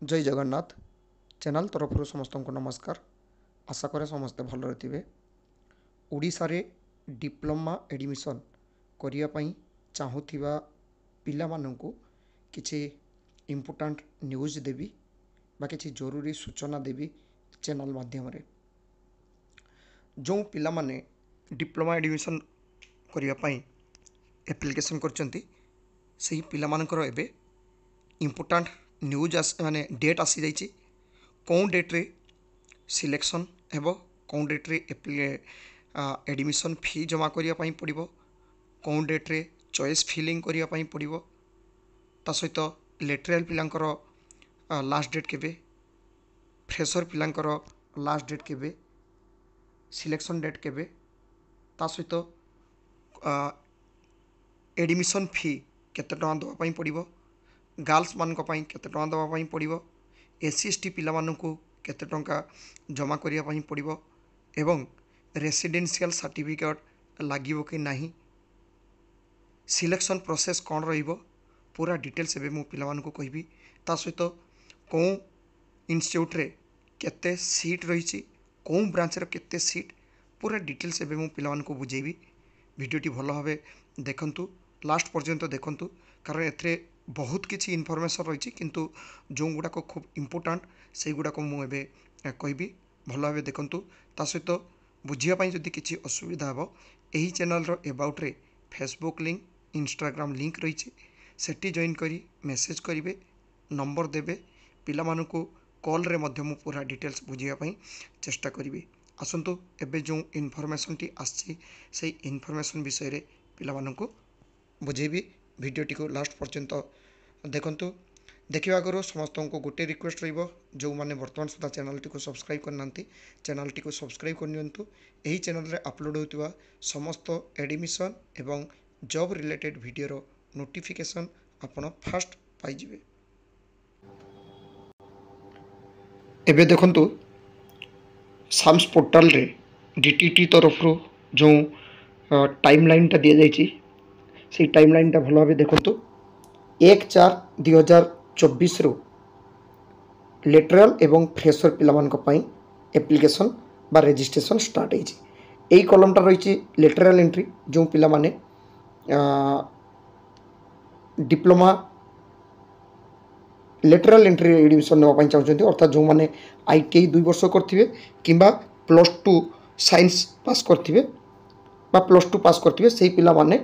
जय जगन्नाथ चैनल तरफ समस्त को नमस्कार। आशा करे समस्ते भल थे। ओडिशा रे डिप्लोमा एडमिशन करने चाहूबा पिला माननकु किछि इम्पोर्टाट न्यूज देवी बा किछि जरूरी सूचना देवी चैनल माध्यम रे। जो पिला माने डिप्लोमा एडमिशन करने एप्लिकेशन करचंती सही पिला मानकर एबे इम्पोर्टाट न्यूज माने डेट आसी जाइए कौन डेट रे सिलेक्शन हेबो कौन डेट रे एडमिशन फी जमा करने पड़ो कौन डेट रे चॉइस फिलिंग करने पड़ो ता सहित लेटरल पिलांकर लास्ट डेट केबे फ्रेशर पिलांकर लास्ट डेट केबे सिलेक्शन डेट केबे ता सहित एडमिशन फी केते टका दवापाई पड़ो गर्ल्स मानक पई केते टका दवापाई पड़ो एससी एसटी पिला मानकु केते टका जमा करने पड़ो एवं रेसिडेंशियल सर्टिफिकेट लागिवो कि नाही सिलेक्शन प्रोसेस कौन रहिबो पूरा डिटेल्स एबे मु पिला मानकु कहबी ता सहित कौ इंस्टीट्यूट रे केते सीट रही कौ ब्रांच रे केते सीट पूरा डिटेल्स एबे मु पिला मानकु बुझेबी। वीडियोटी भल भावे देखंतु लास्ट पर्यंत देखंतु कारण एथरे बहुत किछि इनफॉरमेशन रही किंतु जो गुड़ाक खूब इम्पोर्टाट से गुड़ाक मुझे कहबी भल भाव देखंतु ता सहित बुझापी जदि किसी असुविधा हे यही चैनल एबाउट रे फेसबुक लिंक इंस्टाग्राम लिंक रही सेठी जॉइन करी मेसेज करेंगे नंबर देवे पिला मानकु कॉल रे मध्य मु पूरा डिटेल्स बुझापी चेष्टा करी। आसंतु एबे जो इनफॉरमेशन टी आसी से इनफॉरमेशन विषय रे पिला मानकु बुझेबी। वीडियोटी को लास्ट पर्यंत देखंतु। देखिबा आगरो समस्त को गोटे रिक्वेस्ट रहिबो जो माने वर्तमान सुधा चैनल टी को सब्सक्राइब करनांती चैनल टी को सब्सक्राइब करनियंतु। एही चैनल रे अपलोड होतुवा समस्त एडमिशन एवं जॉब रिलेटेड वीडियो रो नोटिफिकेशन आपण फास्ट पाई जिवे। एबे देखंतु साम्स पोर्टल रे डीटीटी तरफ रो जो टाइमलाइन टा दिया जायछि से टाइमलाइन टा भल भाव देखंतु 1/4/2024 रु लेटरल एवं फ्रेशर पिला मानक पई एप्लिकेशन बा रजिस्ट्रेशन स्टार्ट होइछि। एई कॉलमटा रहिछि लेटरल एंट्री जो पिला माने डिप्लोमा लेटरल एंट्री एडमिशन नेबा पई चाहउछन्ती अर्थात जो माने आईटीआई 2 वर्ष करथिबे किंबा +2 साइंस पास करथिबे बा +2 पास करथिबे सेही पिला माने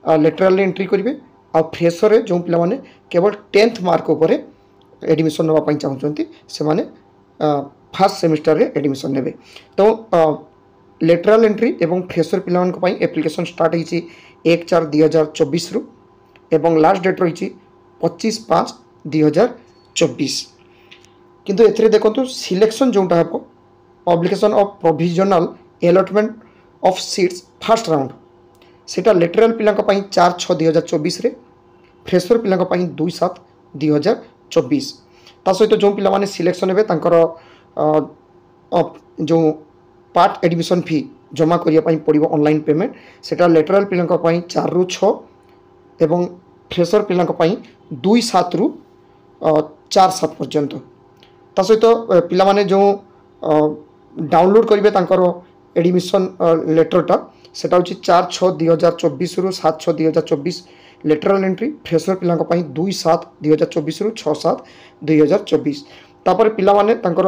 लेटरल एंट्री करेंगे आ फ्रेशर रे जो पिला माने केवल 10th मार्क उपर एडमिशन नेबा पई चाहउछन्ती से माने फर्स्ट सेमिस्टर रे एडमिशन नेबे। तो लेटरल एंट्री एवं फ्रेशर पिला मानक पई एप्लिकेशन स्टार्ट होइछि 1/4/2024 रु एवं लास्ट डेट रही 25/5/2024 किंतु एथरे देखंतु सिलेक्शन जोटा हेबो publication of provisional allotment of seats first round सेटा लेटरल पिला 4/6/2024 रे फ्रेशर पिला 2/7/2024 ता सहित जो पिला माने सिलेक्शन हेबे तांकर जो पार्ट एडमिशन फी जमा करिया पई पड़िबो ऑनलाइन पेमेंट सेटा लेटरल पिला 4 रु 6 एवं फ्रेशर पिला 2/7 रु 4/7 पर्यंत ता सहित पिला माने जो डाउनलोड करिवे तांकर एडमिशन लेटरटा सेटा होची 4/6/2024 रु 7/6/2024 लेटरल एंट्री फ्रेशर पिला 2/7/2024 रु 6/7/2024 तापर पिला माने तांकर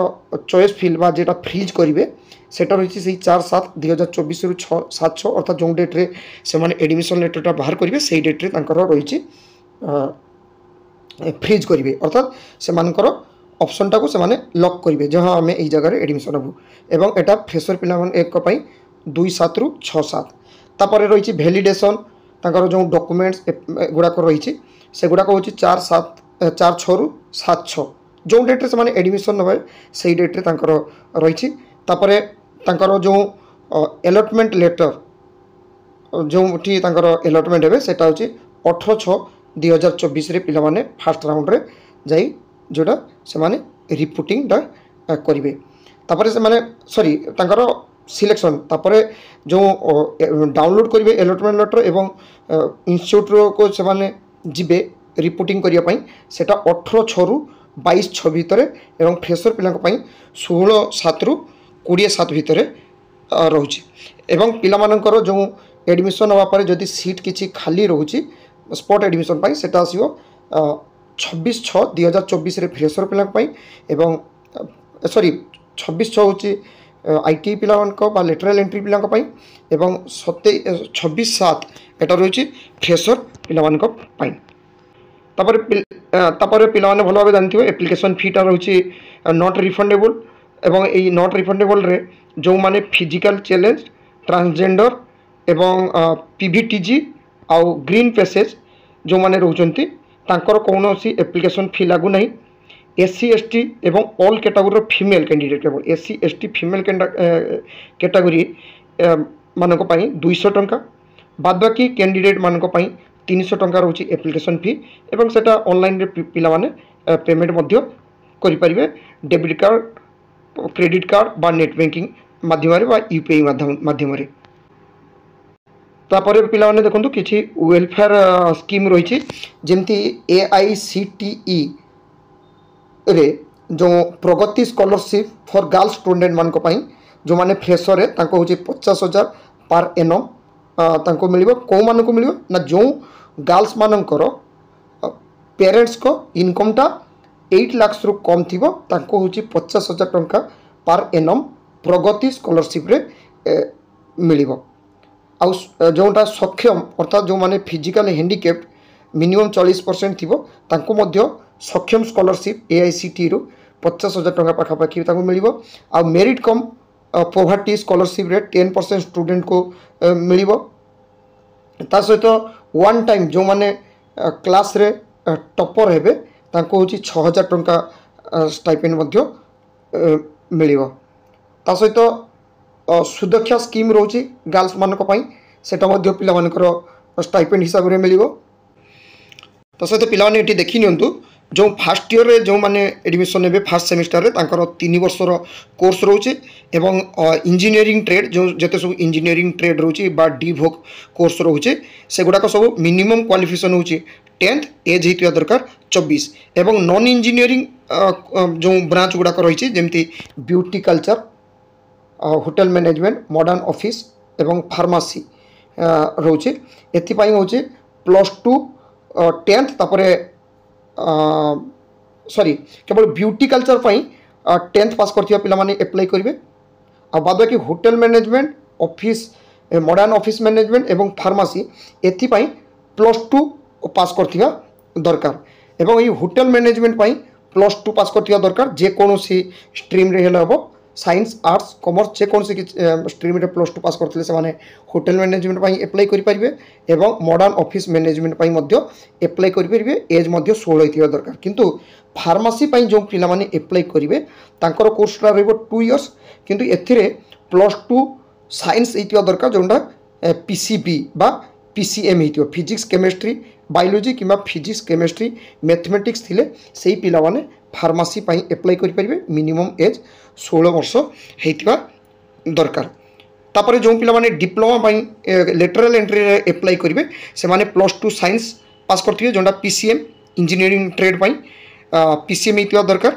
चॉइस फिल बा जेटा फ्रीज करिवे सेटा रही से 4/7/2024 रु 6/7/6 अर्थात जो डेट रे से माने एडमिशन लेटरटा बाहर करिवे सेही डेट रे तांकर रही फ्रीज करिवे अर्थात से मानकर ऑप्शन टाको से माने लॉक करिवे जहां हमें एई जगह रे एडमिशन हबो एवं एटा फ्रेशर पिला माने एक पई 2/7 रु 6/7 तापर रही वैलिडेशन तांकर जो डॉक्यूमेंट्स गुड़ाक रही से गुड़ाक हूँ 4/6 रु 7/6 जो डेट रे से माने एडमिशन नबे से डेट रे तांकर रही तापर तांकर जो अलॉटमेंट लेटर जो तांकर अलॉटमेंट हेबे सेटा हूँ 18/6/2024 रे पिला माने फर्स्ट राउंड रे जाई जोटा से माने रिपोर्टिंग दा करिवे तापर से माने सॉरी तांकर सिलेक्शन तापरे जो डाउनलोड करेंगे अलॉटमेंट लेटर एवं इंस्टीट्यूट को से माने जिबे रिपोर्टिंग करिया पई सेटा 18/6 रु 22-6 भितर एवं फ्रेशर पिला 16-7 रु 20-7 भितर रोचे एवं पिलामानकर जो एडमिशन होगापर जदि सीट किसी खाली रोचे स्पॉट एडमिशन पाई सेटा आसिबो 26/6/2024 फ्रेशर पिला एवं सॉरी 26/6 होची आईटी पिला बा लेटरल एंट्री पिला एवं 26/7 एटा रोचे फ्रेशर पिला तापर पिला भल भाव जानते एप्लिकेशन फीटा रोचे नॉट रिफंडेबल एवं यही नॉट रिफंडेबल रे जो माने फिजिकल चैलेंज ट्रांसजेंडर एवं पीवीटीजी आउ ग्रीन पैसेज जो माने रोचंती तांकर कौनसी एप्लिकेशन फी लागू नहीं एससी एसटी एवं ऑल कैटेगरी फीमेल कैंडिडेट केवल एससी एसटी फीमेल कैटेगरी मानक पई 200 टंका बाद बाकी कैंडिडेट मानक पई 300 टंका रोची एप्लिकेशन फी एवं सेटा ऑनलाइन रे पिला माने पेमेंट मध्य करि परिबे डेबिट कार्ड क्रेडिट कार्ड बा नेट बैंकिंग माध्यम रे बा यूपीआई माध्यम रे तापर पिला माने देखंतु किछि वेलफेयर स्कीम रही जेमती AICTE रे जो प्रगति स्कॉलरशिप फॉर गर्ल्स स्टूडेंट मान जो माने फ्रेशर है 50,000 पर एनम तांको मिलिबो को मान को मिलिबो ना जो गर्ल्स मानकर पेरेंट्स को इनकम टा 8 लाख रु कम थिबो तांको होची 50,000 टंका पर एनम प्रगति स्कॉलरशिप रे मिलिबो आउ जोटा सक्षम अर्थात जो माने फिजिकल हैंडिकैप्ड मिनिमम 40% थिबो तांको मध्य सक्षम स्कॉलरशिप AICTE रु 50,000 टंका पाखापाखि तांको मिलिबो आ मेरिट कम पोवर्टी स्कॉलरशिप रे 10% स्टूडेंट को मिलिबो ता सहित वन टाइम जो माने क्लास रे टॉपर हेबे तांको होची 6,000 टंका स्टाइपेंड मध्य मिलिबो ता सहित सुदक्षा स्कीम रोची गर्ल्स मानक पई सेटा मध्य पिला मानकर स्टाइपेंड हिसाब रे मिलिबो तो सहित पिला माने एटी देखि नियंतु जो फर्स्ट ईयर रे जो माने एडमिशन नेबे फर्स्ट सेमिस्टर रे तांकर 3 वर्षर कोर्स रोचे एवं इंजीनियरिंग ट्रेड जो जते सब इंजीनियरिंग ट्रेड रोचे बा डीवोक कोर्स रोचे से गुडा को सब मिनिमम क्वालिफिकेशन होचे 10th एज हितया दरकार 24 एवं नॉन इंजीनियरिंग जो ब्रांच गुडा को रहिचे जेमती beauty culture hotel management modern office एवं फार्मेसी रोचे एथिपाई होचे +2 10th तापरे सॉरी केवल ब्यूटी कल्चर पाई 10th पास करथिया पिला माने अप्लाई करिवे आ बाद बाकी hotel management office modern office management एवं फार्मेसी एथिपाई +2 पास करथिया दरकार एवं ये होटल मैनेजमेंट पाई +2 पास करथिया दरकार जे कोनोसी स्ट्रीम रे हेला हबो साइंस आर्ट्स कॉमर्स जे कौन सी स्ट्रीम रे +2 पास करथिले से माने होटल मैनेजमेंट पाई अप्लाई करि परिबे एवं मॉडर्न ऑफिस मैनेजमेंट पाई मध्य अप्लाई करि परिबे एज मध्य 16 थिया दरकार किंतु फार्मेसी पाई जो पिला माने अप्लाई करिवे तांकर कोर्स रा रहबो 2 इयर्स किंतु एथिरे +2 साइंस इतिया दरकार जोंडा PCB बा PCM हितियो फिजिक्स केमिस्ट्री बायोलॉजी किबा फिजिक्स केमिस्ट्री मैथमेटिक्स थिले सेही पिला माने फार्मेसी पाई अप्लाई करि परिबे मिनिमम एज 16 वर्ष हेतिबा दरकार तापर जो पिला माने डिप्लोमा पाई लेटरल एंट्री रे अप्लाई करिवे से माने +2 साइंस पास करथिबे जोंडा PCM इंजीनियरिंग ट्रेड पाई PCM हेतिबा दरकार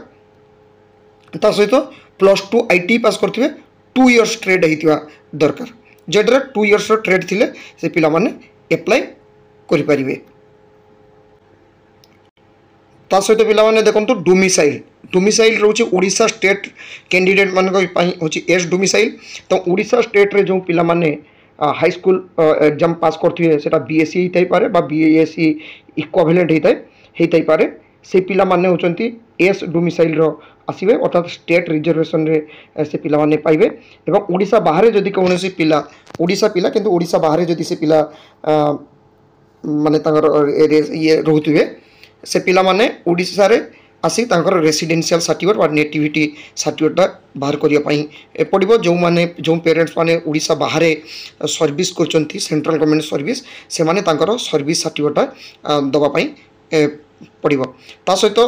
ता सहित +2 IT पास करथिबे 2 इयर्स ट्रेड हेतिबा दरकार जेडरे 2 इयर्स ट्रेड थिले से पिला माने अप्लाई करि परिबे ता सहित पिला माने देखंतु डोमिसाइल रोचे ओडिशा स्टेट कैंडिडेट मान होची एस डोमिसाइल तो ओडिशा स्टेट रे जो पिला माने हाई स्कूल एग्जाम पास करथिबे सेटा BSc हितै पारे बा BSc इक्विवेलेंट हितै पारे से पिला माने होचंती एस डोमिसाइल रो आसीबे अर्थात स्टेट रिजर्वेशन रे से पिला माने पाइबे एवं ओडिशा बाहर जदी कोनोसी पिला ओडिशा पिला किंतु ओडिशा बाहर जदी से पिला माने तांगर ये रहउथिबे से पिला माने ओडिशा रे आसी तांकर रेसिडेंशियल सर्टिफिकेट और नेटिविटी सर्टिफिकेट बाहर करिया पई पड़िबो जो माने जो पेरेंट्स माने ओडिशा बाहर सर्विस करचंती सेंट्रल गवर्नमेंट सर्विस से माने तांकर सर्विस सर्टिफिकेट दबा पई पड़िबो ता सहित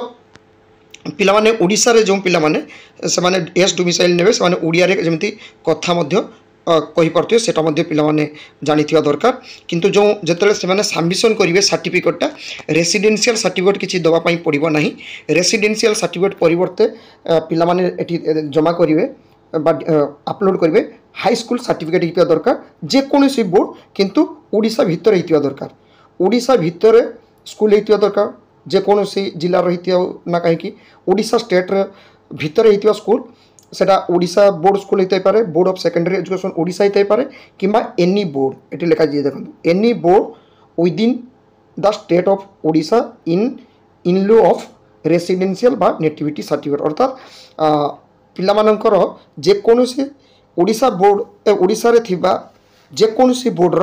पिला माने ओडिशा रे जो पिला माने से माने एस डोमिसाइल नेबे से माने ओडिया रे जेमती कथा मध्य कहीपे से पे जानी दरकार किंतु जो जिते से सबमिशन करेंगे सर्टिफिकेटा रेसिडेंशियल सर्टिफिकेट किसी दवापाई पड़ो ना रेसिडेंशियल सर्टिफिकेट परिवर्ते पे जमा करेंगे अपलोड करेंगे हाई स्कूल सर्टिफिकेट होता दरकार जेकोसी बोर्ड किंतु ओडिशा भितर होता दरकार ओडिशा भितर स्कूल होता दरकार जेकोसी जिलार ना कहीं ओडिशा स्टेट भितर होता स्कूल सेटा ओडिशा बोर्ड स्कूल होता पारे board of secondary education Odisha होता पारे किंबा एनी बोर्ड ये लिखा जाए देखो any board within the state of Odisha in लिeu of residential बा नेटिविटी सर्टिफिकेट अर्थात पिलामानंकर जेकोसी ओडिशा बोर्ड ओडिशा रे थिबा जेकोसी बोर्डर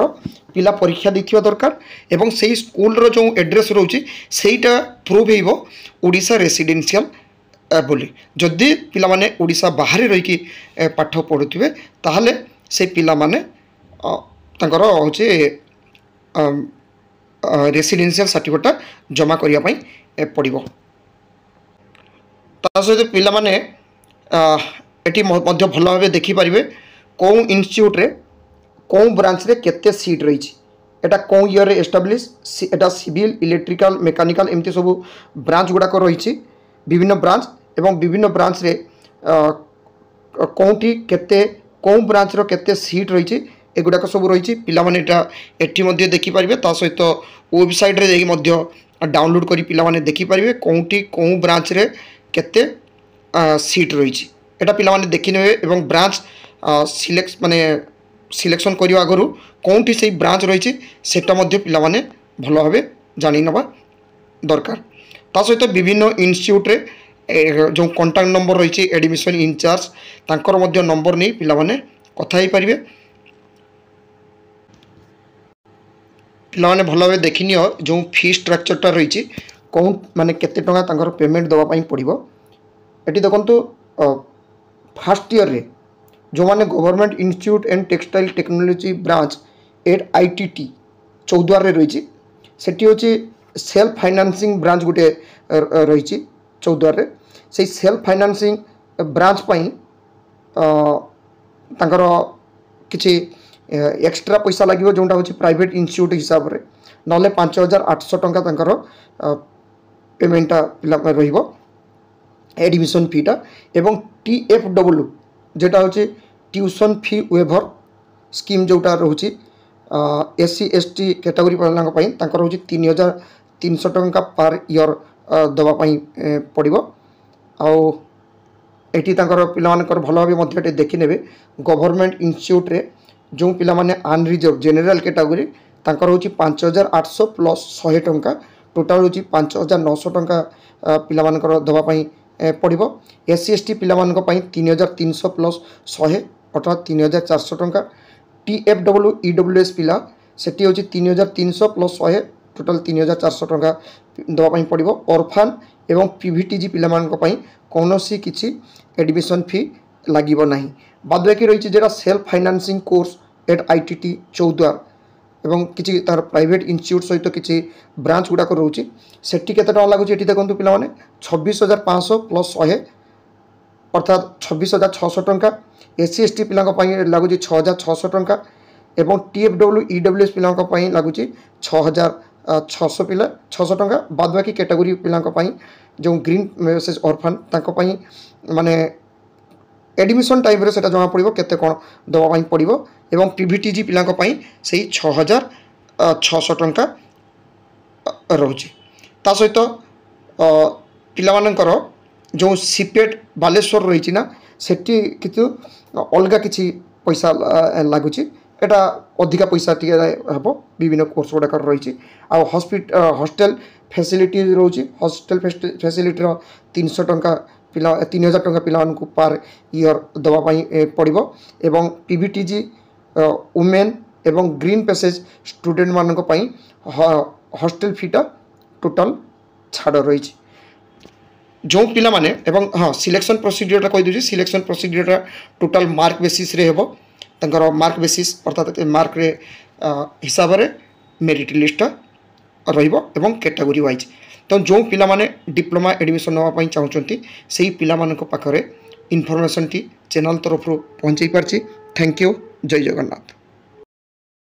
पिला परीक्षा देथिबा दरकार एवं सेही स्कूल रो जो एड्रेस रोची सेहीटा प्रूव हेबो ओडिशा रेसिडेंशियल बोली जदि पिला माने ओडिशा बाहर रही पाठ पढ़ुवे ताहले से पिला माने तांकर होचे रेसिडेंशियल सर्टिफिकेट जमा करिया पई पड़िबो ता सहित पिला माने एटी मध्य भल भाव देखि पारिबे कौ इंस्टीट्यूट रे कौ ब्रांच रे केते सीट रही एटा कौ ईयर रे एस्टाब्लिश एटा सिविल इलेक्ट्रिकल मेकानिकल एमती सब ब्रांच गुड़ाक रही विभिन्न ब्रांच एवं विभिन्न ब्रांच रे कौटी केते कौ ब्रांच रो केते सीट रही एगुड़ाक सब रही पिला माने एटी मध्य देखि पारिबे ता सहित वेबसाइट रे जाई मध्य डाउनलोड करी पिला माने देखि पारिबे कौटी कौ ब्रांच रे केते सीट रही एटा पिला माने देखि नेबे एवं ब्रांच सिलेक्शन करने आगु कौटी से ब्रांच रही सेटा मध्य पिला माने भल भाव जानी नवा दरकार ता सहित विभिन्न इंस्टीट्यूट रे जो कॉन्टैक्ट नंबर रही एडमिशन इंचार्ज तांकर मध्य नंबर नहीं पिला माने कथा ही पारिबे पिला माने भल भाव देखिनि जो फी स्ट्रक्चरटा रही कौन माने केते टंका तांकर पेमेंट दवा पई पड़िबो एटी देखंतु फर्स्ट ईयर रे जो माने government institute and textile technology branch at ITT Choudwar रे रही सेठी होची सेल्फ फाइनेंसिंग ब्रांच गुटे रही चौद्वार रे से सेल्फ फाइनेंसिंग ब्रांच पई तांकर किछि एक्स्ट्रा पैसा लगे जोटा हूँ प्राइवेट इंस्टीट्यूट हिसाब से ना 5800 टंका तांकर पेमेंटा रहिबो एडमिशन फीटा एवं TFW जेटा हूँ ट्यूशन फी वेभर स्कीम जोटा रोचे SC ST कैटेगरी पाई तांकर हूँ 3300 टंका पर ईयर दवापाई पड़ो आउ एटी तांकर पिलामानकर भल भाव देखि नेबे गवर्नमेंट इंस्टीट्यूट रे जो पिला माने अनरिजर्व जेनरल कैटेगरी तांकर हूँ 5800 प्लस 100 टंका टोटाल हूँ 5900 टंका पिलामानकर दवापाई पड़ो SC ST पिलामानक पई 3300 प्लस 100 अर्थात 3400 टंका TFW EWS पिला सेठी हूँ 3300 प्लस 100 टोटाल 3400 टंका दवापाई पड़ो ऑर्फान एवं PVTG पिलामानक पई कौनसी किछि एडमिशन फी लागिबो नाही बाद बाकी रही जेटा self financing course at ITT Choudwar एवं किछि तार प्राइवेट इंस्टीट्यूट सहित किछि ब्रांच गुड़ाक रोचे सेठी केते टका लागुछि एठी देखंतु पिला माने 26500 प्लस 100 अर्थात 26600 टंका SC ST पिलांक पई लागुछि 6600 टंका एवं TFW EWS पिलांक पई लागुछि 6600 पिला 600 टंका बाद बाकी कैटेगरी पिलांक पई जो ग्रीन मेसेज ऑर्फन तांक पई माने एडमिशन टाइम रे सेटा जमा पड़ो केते कोन दवा पई पड़ो एवं PVTG पिलांक पई सेही 6600 टंका रोचे ता सहित पिला मानकर जो सीपेट बालेश्वर रही ना सेठी कितु अलगा किछि पैसा लागुछि एटा अधिका पैसा टी हम विभिन्न कोर्स गुड़ाक रही हॉस्टल फैसिलिटी रोचे हॉस्टल फैसिलिटी 300 टंका पिला 3000 टंका पिला पर ईयर दवापाई पड़ो एवं PVTG वुमेन एवं ग्रीन पैसेज स्टूडेंट मानक पई हॉस्टल फीटा टोटल छाड़ रही जो पिला माने एवं हाँ सिलेक्शन प्रोसीडियर कही दूसरी selection procedure total mark basis रे हेबो तांकर मार्क बेसिस अर्थात मार्क रे हिसाब रे मेरिट लिस्ट रहिबो एवं कैटेगरी वाइज तो जो पिला माने डिप्लोमा एडमिशन नवा पई चाहउचंती सेही पिला मानक पाखरे इनफॉरमेशन टी चैनल तरफ पहुंचाई पारछि थैंक यू। जय जगन्नाथ।